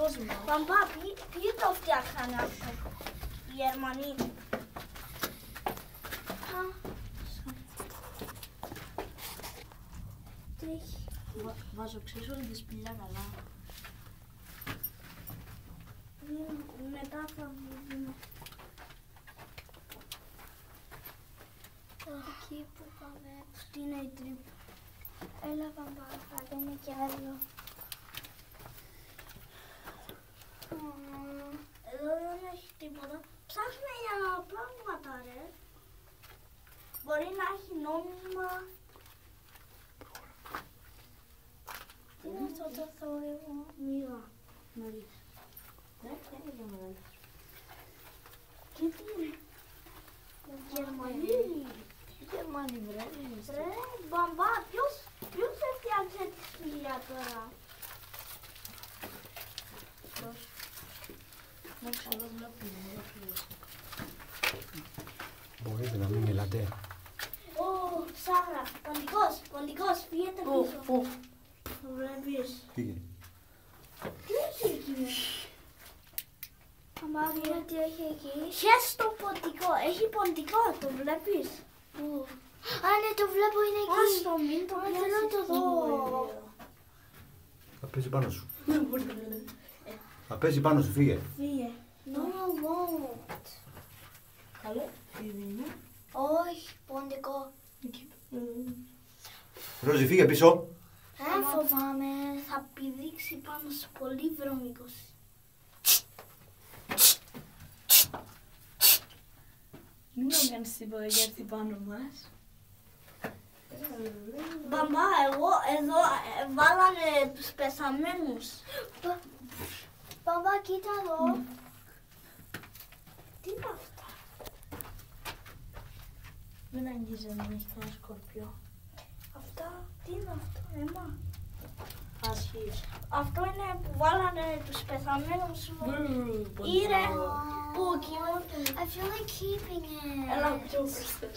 κόσμο. Μπαμπά, ποιοι το φτιάξανε αυτό, οι Γερμανοί. Τι έχει. Βάζω ξέσω τη σπηλιά καλά. Μετά θα δούμε. Εκεί που πάμε, αυτή είναι η τρύπα. Έλα μπαμπά, θα δούμε κι άλλο. Εδώ δεν έχει τίποτα. Ψάχνε για πράγματα ρε. Μπορεί να έχει νόμιμα. Τι είναι αυτό το θόρυβο. Μοίρα. Νωρίς. Δεν είναι για μένα. Και τι είναι. Γερμανοί. Γερμανοί βρε. Ρε μπαμπά, ποιος έφτιαξε τη σπηλιά τώρα. Εντάξει, εδώ βλέπουμε. Μπορείτε να μην μιλάτε. Ω, ψάχρα, ποντικός, φύγετε πίσω. Πού. Το βλέπεις. Φύγε. Τι έχει εκεί. Μπαμπά, δείτε τι έχει εκεί. Χες το ποντικό, έχει ποντικό, το βλέπεις. Πού. Α, ναι, το βλέπω, είναι εκεί. Άστο, μην το βλέπεις. Θέλω να το δω. Θα πέσει πάνω σου. Θα πέσει πάνω σου, φύγε. Φύγε. No, I won't. Καλό. Είναι. Όχι, ποντικό. Ρόζι, φύγε πίσω. Δεν φοβάμαι, θα πηδήξει πάνω σου πολύ βρώμικος. Μην το κάνεις τίποτα για έρθει πάνω μας. Μπαμπά, εγώ εδώ βάλανε τους πεθαμένους. Μπαμπά, κοίτα εδώ. Τι είναι αυτά. Μην αγγίζει να μην έχει κανένα σκορπιό. Αυτά, τι είναι αυτό, αίμα. Ασχείς. Αυτό είναι που βάλανε τους πεθαμένους. Ήρε που κοιμούνται. I feel like keeping it. Έλα πιο μπροστά.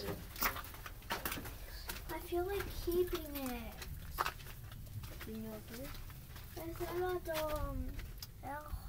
I feel like keeping it. Δεν θέλω να το έχω.